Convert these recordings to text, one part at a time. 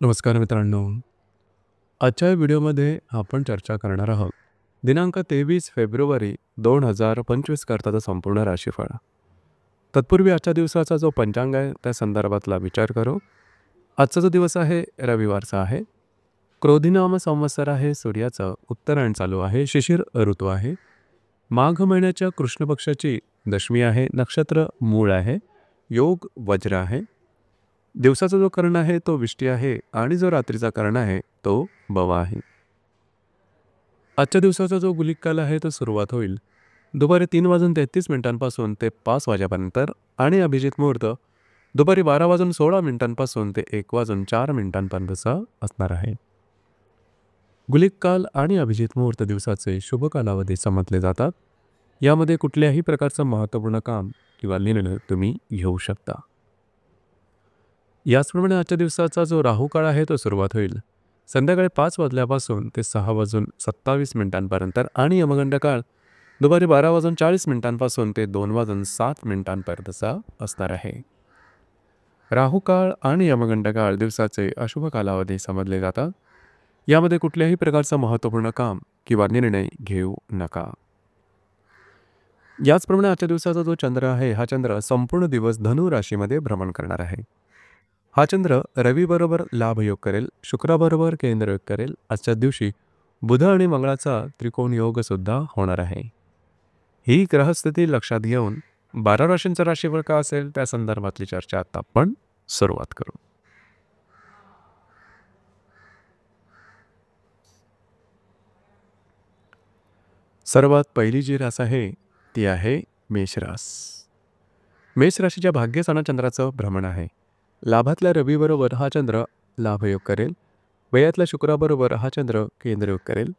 नमस्कार मित्रांनो. आजच्या व्हिडिओमध्ये आपण चर्चा करणार आहोत दिनांक 23 फेब्रुवारी 2025 करताचा संपूर्ण राशीफळ. तत्पूर्वी आजच्या दिवसाचा जो पंचांग आहे त्या संदर्भातला विचार करू. आजचा जो दिवस आहे रविवारचा आहे. क्रोधिनाम संवत्सर आहे. सूर्याचं उत्तरायण चालू आहे. शिशिर ऋतू आहे. माघ महिन्याच्या कृष्ण पक्षाची दशमी आहे. नक्षत्र मूळ आहे. योग वज्र आहे. दिवसाचा जो कर्ण आहे तो विष्टी आहे आणि जो रात्रीचा कर्ण आहे तो बवा आहे. आजच्या दिवसाचा जो गुलिक काल आहे तो सुरुवात होईल दुपारी 3:33 ते 5 वाजेपर्यंत आणि अभिजित मुहूर्त दुपारी 12:16 ते 1:04 असणार आहे. गुलिक काल आणि अभिजित मुहूर्त दिवसाचे शुभ कालावधी समजले जातात. यामध्ये कुठल्याही प्रकारचं महत्त्वपूर्ण काम किंवा निर्णय तुम्ही घेऊ शकता. याचप्रमाणे आजच्या दिवसाचा जो राहू काळ आहे तो सुरुवात होईल संध्याकाळी 5 वाजल्यापासून ते 6:27 आणि यमगंड काळ दुपारी 12:40 ते 2:07 असणार आहे. राहू काळ आणि यमगंड काळ दिवसाचे अशुभ कालावधी समजले जातात. यामध्ये कुठल्याही प्रकारचं महत्त्वपूर्ण काम किंवा निर्णय घेऊ नका. याचप्रमाणे आजच्या दिवसाचा जो चंद्र आहे हा चंद्र संपूर्ण दिवस धनु राशीमध्ये भ्रमण करणार आहे. हा चंद्र रवीबरोबर लाभयोग करेल, शुक्राबरोबर केंद्रयोग करेल. आजच्या दिवशी बुध आणि मंगळाचा त्रिकोण योग सुद्धा होणार आहे. ही ग्रहस्थिती लक्षात घेऊन 12 राशींचा राशीफळ का असेल त्या संदर्भातली चर्चा आता आपण सुरुवात करू. सर्वात पहिली जी रास आहे ती आहे मेषरास. मेष राशीच्या भाग्यस्थानात चंद्राचं भ्रमण आहे. लाभातल्या रवीबरोबर हा चंद्र लाभयोग करेल. व्ययातल्या शुक्राबरोबर हा चंद्र केंद्रयोग करेल.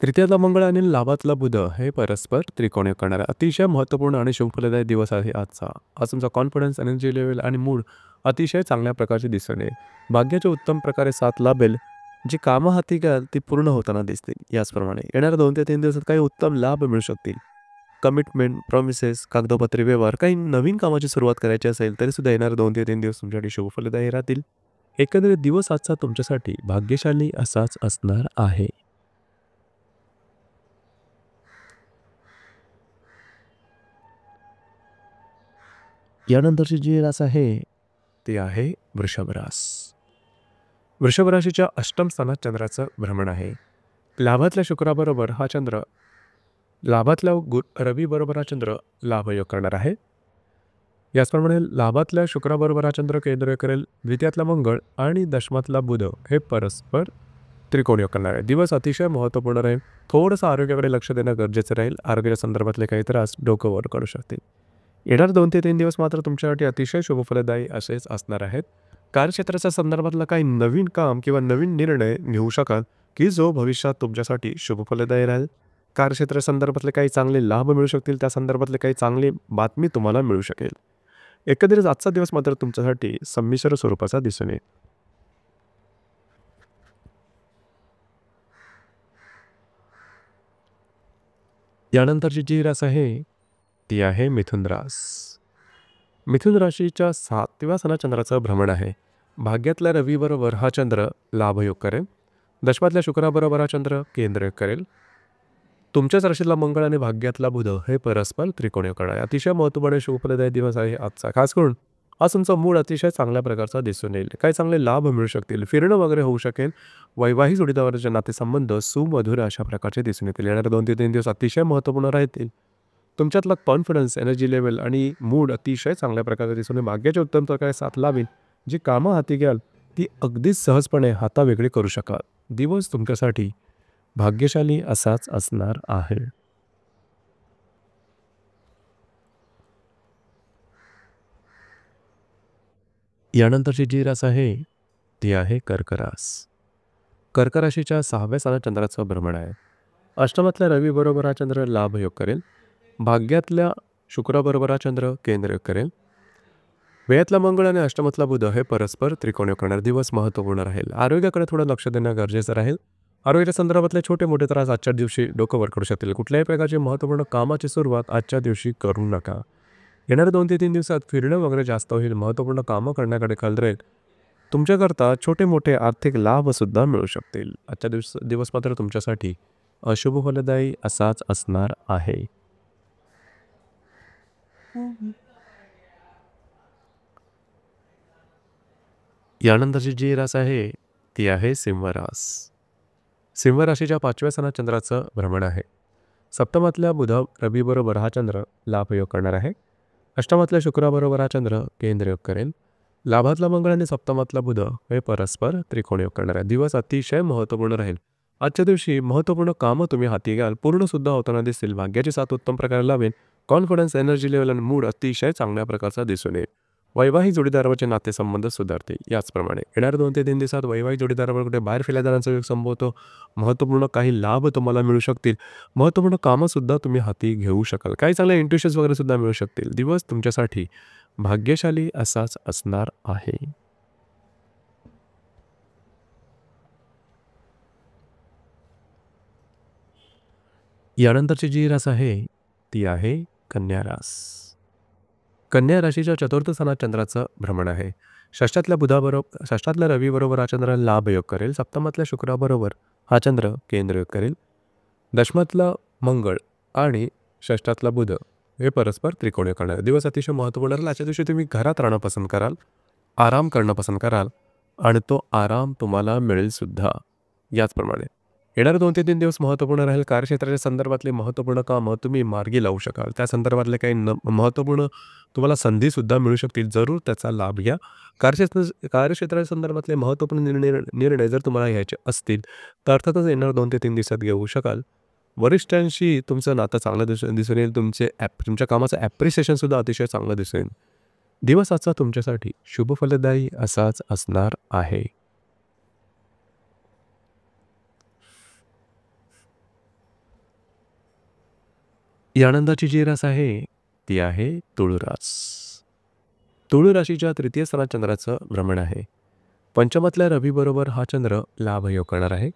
तृतीयातला मंगळ आणि लाभातला बुध हे परस्पर त्रिकोणयोग करणारा अतिशय महत्त्वपूर्ण आणि शुभफलदायी दिवस आहे आजचा. आज तुमचा कॉन्फिडन्स, एनर्जी लेवल आणि मूड अतिशय चांगल्या प्रकारचे दिसून येईल. भाग्याच्या उत्तम प्रकारे साथ लाभेल. जी कामं हाती घ्याल ती पूर्ण होताना दिसतील. याचप्रमाणे येणाऱ्या 2 ते 3 दिवसात काही उत्तम लाभ मिळू शकतील. कमिटमेंट, प्रॉमिसेस, कागदोपत्री व्यवहार, काही नवीन कामाची सुरुवात करायची असेल तरी सुद्धा येणारे 2 ते 3 दिवस तुमच्यासाठी शुभफलदायी राहतील. एकंदरीत दिवस आजचा तुमच्यासाठी भाग्यशाली असाच असणार आहे. यानंतरची जी रास आहे ती आहे वृषभ रास. वृषभ राशीच्या अष्टम स्थानात चंद्राचं भ्रमण आहे. लाभातल्या शुक्राबरोबर हा चंद्र लाभातल्या रवीबरोबर हा चंद्र लाभयोग करणार आहे. याचप्रमाणे लाभातल्या शुक्राबरोबर हा चंद्र केंद्रयोग करेल. द्वितीयातला मंगळ आणि दशमातला बुध हे परस्पर त्रिकोणयोग करणार आहे. दिवस अतिशय महत्त्वपूर्ण राहील. थोडंसं आरोग्याकडे लक्ष देणं गरजेचं राहील. आरोग्याच्या संदर्भातले काही त्रास डोकं वर काढू शकतील. येणारे 2 ते 3 दिवस मात्र तुमच्यासाठी अतिशय शुभफलदायी असेच असणार आहेत. कार्यक्षेत्राच्या संदर्भातलं काही नवीन काम किंवा नवीन निर्णय घेऊ शकाल की जो भविष्यात तुमच्यासाठी शुभफलदायी राहील. कार्यक्षेत्र संदर्भातले काही चांगले लाभ मिळू शकतील. त्या संदर्भातले काही चांगली बातमी तुम्हाला मिळू शकेल. एकंदरीत आजचा दिवस मात्र तुमच्यासाठी संमिश्र स्वरूपाचा दिसून येईल. यानंतरची जी रास आहे ती आहे मिथुन रास. मिथुन राशीच्या 7व्या स्थानात चंद्राचं भ्रमण आहे. भाग्यातल्या रवीबरोबर हा चंद्र लाभयोग करेल. दशमातल्या शुक्राबरोबर हा चंद्र केंद्रयोग करेल. तुमच्याच राशीतला मंगळ आणि भाग्यातला बुध हे परस्पर त्रिकोणयोग करणार आहे. अतिशय महत्त्वपूर्ण शुभफलदायी दिवस आहे आजचा. खास करून आज तुमचा मूड अतिशय चांगल्या प्रकारचा दिसून येईल. काही चांगले लाभ मिळू शकतील. फिरणं वगैरे होऊ शकेल. वैवाहिक जोडीदाराचे नातेसंबंध सुमधुर अशा प्रकारचे दिसून येतील. येणारे 2 ते 3 दिवस अतिशय महत्त्वपूर्ण राहतील. तुमच्यातला कॉन्फिडन्स, एनर्जी लेवल आणि मूड अतिशय चांगल्या प्रकारे दिसून येईल. भाग्याच्या उत्तम प्रकारे साथ लावेल. जी कामं हाती घ्याल ती अगदीच सहजपणे हातावेगळी करू शकाल. दिवस तुमच्यासाठी भाग्यशाली असाच असणार आहे. यानंतरची जी रास आहे ती आहे कर्क रास. कर्क राशीच्या 6व्या स्थानात चंद्राचं भ्रमण आहे. अष्टमातल्या रवीबरोबर हा चंद्र लाभयोग करेल. भाग्यातल्या शुक्राबरोबर हा चंद्र केंद्रयोग करेल. व्ययातला मंगळ आणि अष्टमातला बुध हे परस्पर त्रिकोणयोग करणार. दिवस महत्त्वपूर्ण राहील. आरोग्याकडे थोडं लक्ष देणं गरजेचं राहील. आरोग्याच्या संदर्भातले छोटे मोठे त्रास आजच्या दिवशी डोकं वर करू शकतील. कुठल्याही प्रकारची महत्त्वपूर्ण कामाची सुरुवात आजच्या दिवशी करू नका. येणाऱ्या 2 ते 3 दिवसात फिरणं वगैरे जास्त होईल. महत्त्वपूर्ण कामं करण्याकडे कल राहील. तुमच्याकरता छोटे मोठे आर्थिक लाभसुद्धा मिळू शकतील. आजच्या दिवस मात्र तुमच्यासाठी अशुभ फलदायी असाच असणार आहे. यानंतरची जी रास आहे ती आहे सिंह रास. सिंह राशीच्या 5व्या स्थानात चंद्राचं भ्रमण आहे. सप्तमातल्या बुध रवीबरोबर हा चंद्र लाभयोग करणार आहे. अष्टमातल्या शुक्राबरोबर हा चंद्र केंद्रयोग करेल. लाभातला मंगळ आणि सप्तमातला बुध हे परस्पर त्रिकोणयोग करणार आहे. दिवस अतिशय महत्त्वपूर्ण राहील. आजच्या दिवशी महत्त्वपूर्ण कामं तुम्ही हाती घ्याल, पूर्णसुद्धा होताना दिसतील. भाग्याची साथ उत्तम प्रकारे लावेल. कॉन्फिडन्स, एनर्जी लेवल आणि मूड अतिशय चांगल्या प्रकारचा दिसून येईल. वैवाहिक जोडीदाराचे नातेसंबंध सुधारतील. याचप्रमाणे येणाऱ्या 2 ते 3 दिवसात वैवाहिक जोडीदारावर कुठे बाहेर फिरल्या जाण्याचा योग संभवतो. महत्त्वपूर्ण काही लाभ तुम्हाला मिळू शकतील. महत्त्वपूर्ण कामंसुद्धा तुम्ही हाती घेऊ शकाल. काही चांगल्या इंट्युशन्स वगैरे सुद्धा मिळू शकतील. दिवस तुमच्यासाठी भाग्यशाली असाच असणार आहे. यानंतरची जी रास आहे ती आहे कन्या रास. कन्या राशीच्या 4थ स्थानात चंद्राचं भ्रमण आहे. षष्ठातल्या रवीबरोबर हा चंद्र लाभयोग करेल. सप्तमातल्या शुक्राबरोबर हा चंद्र केंद्रयोग करेल. दशमातला मंगळ आणि षष्ठातला बुध हे परस्पर त्रिकोणीय करणार. दिवस अतिशय महत्त्वपूर्ण राहील. आजच्या दिवशी तुम्ही घरात राहणं पसंत कराल, आराम करणं पसंत कराल आणि तो आराम तुम्हाला मिळेल सुद्धा. याचप्रमाणे येणारे 2 ते 3 दिवस महत्त्वपूर्ण राहील. कार्यक्षेत्राच्या संदर्भातले महत्त्वपूर्ण कामं तुम्ही मार्गी लावू शकाल. त्या संदर्भातले काही महत्त्वपूर्ण तुम्हाला संधीसुद्धा मिळू शकतील. जरूर त्याचा लाभ घ्या. कार्यक्षेत्राच्या संदर्भातले महत्त्वपूर्ण निर्णय जर तुम्हाला घ्यायचे असतील तर अर्थातच येणाऱ्या 2 ते 3 दिवसात घेऊ शकाल. वरिष्ठांशी तुमचं नातं चांगलं दिसून येईल. तुमच्या कामाचं ॲप्रिसिएशनसुद्धा अतिशय चांगलं दिसून येईल. दिवस आजचा तुमच्यासाठी शुभ फलदायी असाच असणार आहे. यानंतरची जी रास आहे ती आहे तुळ रास. तुळ राशीच्या 3य स्थानात चंद्राचं भ्रमण आहे. पंचमातल्या रवीबरोबर हा चंद्र लाभयोग करणार आहे.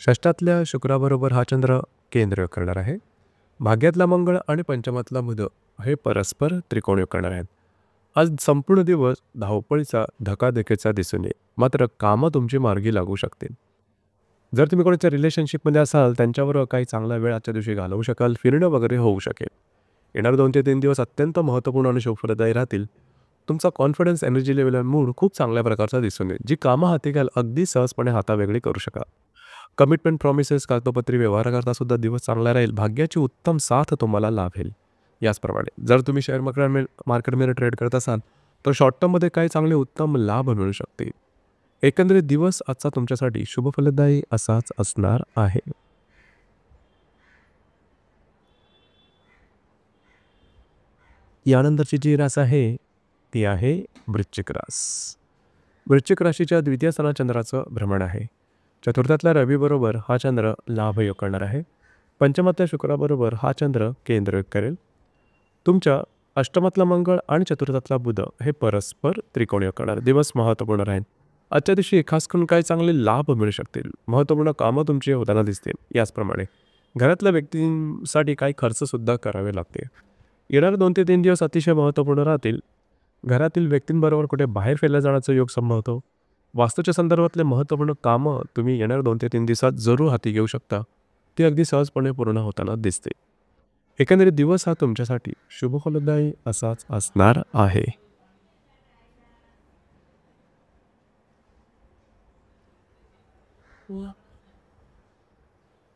षष्ठातल्या शुक्राबरोबर हा चंद्र केंद्रयोग करणार आहे. भाग्यातला मंगळ आणि पंचमातला बुध हे परस्पर त्रिकोणयोग करणार आहेत. आज संपूर्ण दिवस धावपळीचा धकाधकीचा दिसून येईल. मात्र कामं तुमची मार्गी लागू शकतील. जर तुम्ही कोणाच्या रिलेशनशिपमध्ये असाल त्यांच्याबरोबर काही चांगला वेळ आजच्या दिवशी घालवू शकाल. फिरणं वगैरे होऊ शकेल. येणारे 2 ते 3 दिवस अत्यंत महत्त्वपूर्ण आणि शुभफलदायी राहतील. तुमचा कॉन्फिडन्स, एनर्जी लेवल आणि मूड खूप चांगल्या प्रकारचा दिसून येईल. जी कामं हाती घ्याल अगदी सहजपणे हातावेगळी करू शकाल. कमिटमेंट, प्रॉमिसेस, कागदोपत्री व्यवहार करता सुद्धा दिवस चांगला राहील. भाग्याची उत्तम साथ तुम्हाला लाभेल. याचप्रमाणे जर तुम्ही शेअर मार्केटमध्ये ट्रेड करत असाल तर शॉर्ट टर्ममध्ये काही चांगले उत्तम लाभ मिळू शकतील. एकंदरीत दिवस आजचा तुमच्यासाठी शुभफलदायी असाच असणार आहे. यानंतरची जी रास आहे ती आहे वृश्चिक रास. वृश्चिक राशीच्या 2य स्थानात चंद्राचं भ्रमण आहे. चतुर्थातल्या रवीबरोबर हा चंद्र लाभयोग करणार आहे. पंचमातल्या शुक्राबरोबर हा चंद्र केंद्रयोग करेल. तुमच्या अष्टमातला मंगळ आणि चतुर्थातला बुध हे परस्पर त्रिकोणयोग करणार. दिवस महत्त्वपूर्ण राहील. आजच्या दिवशी खास करून काही चांगले लाभ मिळू शकतील. महत्त्वपूर्ण कामं तुमची होताना दिसतील. याचप्रमाणे घरातल्या व्यक्तींसाठी काही खर्चसुद्धा करावे लागते. येणारे 2 ते 3 दिवस अतिशय महत्त्वपूर्ण राहतील. घरातील व्यक्तींबरोबर कुठे बाहेर फिरल्या जाण्याचा योग संभवतो. वास्तूच्या संदर्भातले महत्त्वपूर्ण कामं तुम्ही येणाऱ्या 2 ते 3 दिवसात जरूर हाती घेऊ शकता. ती अगदी सहजपणे पूर्ण होताना दिसते. एकंदरीत दिवस हा तुमच्यासाठी शुभफलदायी असाच असणार आहे.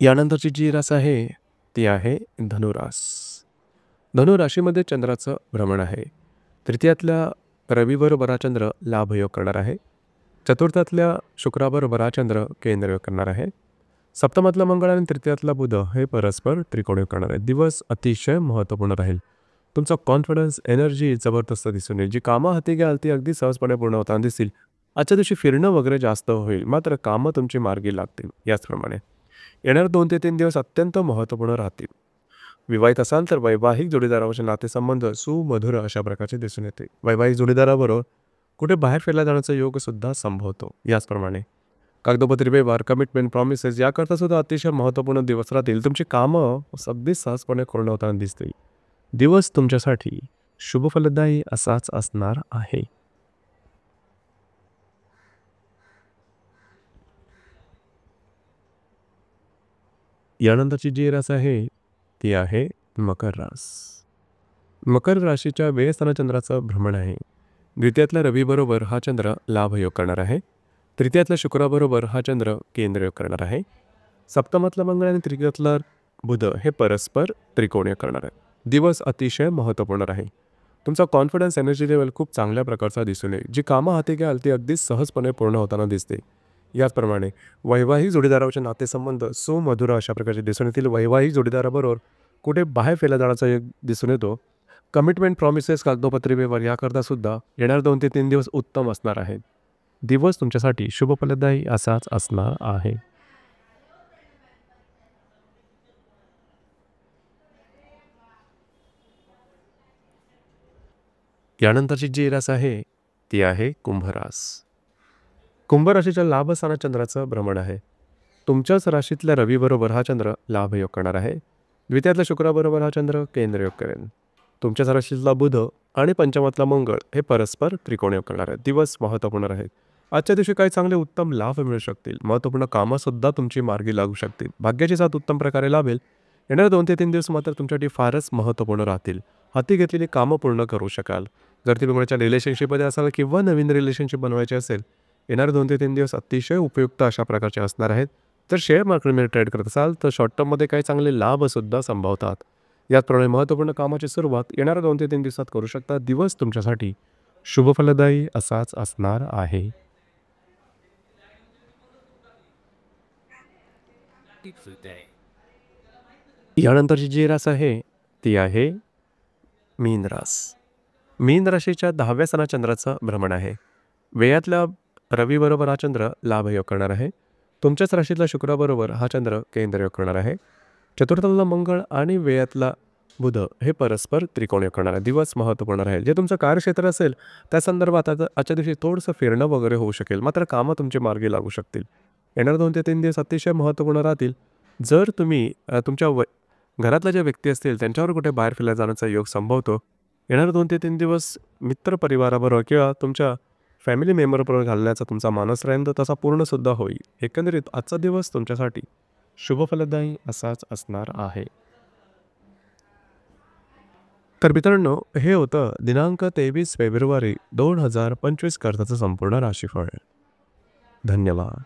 यानंतरची जी रास आहे ती आहे धनुरास. धनुराशीमध्ये चंद्राचं भ्रमण आहे. तृतीयातल्या रवीबरोबर हा चंद्र लाभयोग करणार आहे. चतुर्थातल्या शुक्राबरोबर हा चंद्र केंद्रयोग करणार आहे. सप्तमातला मंगळ आणि तृतीयातला बुध हे परस्पर त्रिकोणयोग करणार आहे. दिवस अतिशय महत्त्वपूर्ण राहील. तुमचा कॉन्फिडन्स, एनर्जी जबरदस्त दिसून येईल. जी कामं हाती घ्याल ती अगदी सहजपणे पूर्ण होताना दिसतील. आजच्या दिवशी फिरणं वगैरे जास्त होईल. मात्र कामं तुमची मार्गी लागतील. याचप्रमाणे येणारे 2 ते 3 दिवस अत्यंत महत्त्वपूर्ण राहतील. विवाहित असाल तर वैवाहिक जोडीदारावरचे नातेसंबंध सुमधुर अशा प्रकारचे दिसून येते. वैवाहिक जोडीदाराबरोबर कुठे बाहेर फिरला जाण्याचा योग सुद्धा संभवतो. याचप्रमाणे कागदोपत्री व्यवहार, कमिटमेंट, प्रॉमिसेस याकरता सुद्धा अतिशय महत्त्वपूर्ण दिवस राहतील. तुमची कामं अगदी सहजपणे पूर्ण होताना दिसतील. दिवस तुमच्यासाठी शुभफलदायी असाच असणार आहे. यानंतरची जी रास आहे ती आहे मकर रास. मकर राशीच्या व्ययस्थाना चंद्राचं भ्रमण आहे. द्वितीयातल्या रवीबरोबर हा चंद्र लाभयोग करणार आहे. तृतीयातल्या शुक्राबरोबर हा चंद्र केंद्रयोग करणार आहे. सप्तमातला मंगळ आणि तृतीयातला बुध हे परस्पर त्रिकोणीय करणार आहे. दिवस अतिशय महत्त्वपूर्ण आहे. तुमचा कॉन्फिडन्स एनर्जी लेवल खूप चांगल्या प्रकारचा दिसून येईल. जी कामं हाती घ्याल ती अगदी सहजपणे पूर्ण होताना दिसते. याचप्रमाणे वैवाहिक जोडीदाराचे नातेसंबंध सुमधुर अशा प्रकारचे दिसून येतील. वैवाहिक जोडीदाराबरोबर कुठे बाहेर फिरला जाण्याचा योग दिसून येतो. कमिटमेंट प्रॉमिसेस कागदोपत्री व्यवहार याकरता सुद्धा येणारे 2 ते 3 दिवस उत्तम असणार आहेत. दिवस तुमच्यासाठी शुभफलदायी असाच असणार आहे. यानंतरची जी रास आहे ती आहे कुंभरास. कुंभ राशीच्या लाभस्थानात चंद्राचं भ्रमण आहे. तुमच्याच राशीतल्या रवीबरोबर हा चंद्र लाभयोग करणार आहे. द्वितीयातल्या शुक्राबरोबर हा चंद्र केंद्रयोग करेल. तुमच्याच राशीतला बुध आणि पंचमातला मंगळ हे परस्पर त्रिकोणयोग करणार आहेत. दिवस महत्त्वपूर्ण आहेत. आजच्या दिवशी काही चांगले उत्तम लाभ मिळू शकतील. महत्त्वपूर्ण कामंसुद्धा तुमची मार्गी लागू शकतील. भाग्याची साथ उत्तम प्रकारे लाभेल. येणारे 2 ते 3 दिवस मात्र तुमच्यासाठी फारच महत्त्वपूर्ण राहतील. हाती घेतलेली कामं पूर्ण करू शकाल. जर तुम्ही कोणाच्या रिलेशनशिपमध्ये असाल किंवा नवीन रिलेशनशिप बनवायची असेल, येणारे 2 ते 3 दिवस अतिशय उपयुक्त अशा प्रकारचे असणार आहेत. जर शेअर मार्केटमध्ये ट्रेड करत असाल तर शॉर्ट टर्ममध्ये काही चांगले लाभसुद्धा संभवतात. याचप्रमाणे महत्त्वपूर्ण कामाची सुरुवात येणाऱ्या 2 ते 3 दिवसात करू शकता. दिवस तुमच्यासाठी शुभफलदायी असाच असणार आहे. यानंतरची जी रास आहे ती आहे मीन रास. मीन राशीच्या 10व्या स्थानात चंद्राचं भ्रमण आहे. व्ययातल्या रवीबरोबर हा चंद्र लाभयोग करणार आहे. तुमच्याच राशीतल्या शुक्राबरोबर हा चंद्र केंद्रयोग करणार आहे. चतुर्थातला मंगळ आणि व्ययातला बुध हे परस्पर त्रिकोणयोग करणार आहे. दिवस महत्त्वपूर्ण राहील. जे तुमचं कार्यक्षेत्र असेल त्या संदर्भात आजच्या दिवशी थोडंसं फिरणं वगैरे होऊ शकेल. मात्र कामं तुमची मार्गी लागू शकतील. येणारे 2 ते 3 दिवस अतिशय महत्त्वपूर्ण राहतील. जर तुम्ही तुमच्या घरातल्या ज्या व्यक्ती असतील त्यांच्यावर कुठे बाहेर फिरायला जाण्याचा योग संभवतो. येणारे 2 ते 3 दिवस मित्रपरिवाराबरोबर किंवा तुमच्या फॅमिली मेंबरबरोबर घालण्याचा तुमचा मानस राहील तर तसा पूर्णसुद्धा होईल. एकंदरीत आजचा दिवस तुमच्यासाठी शुभफलदायी असाच असणार आहे. तर मित्रांनो, हे होतं दिनांक 23 फेब्रुवारी 2025 करताचं संपूर्ण राशीफळ. धन्यवाद.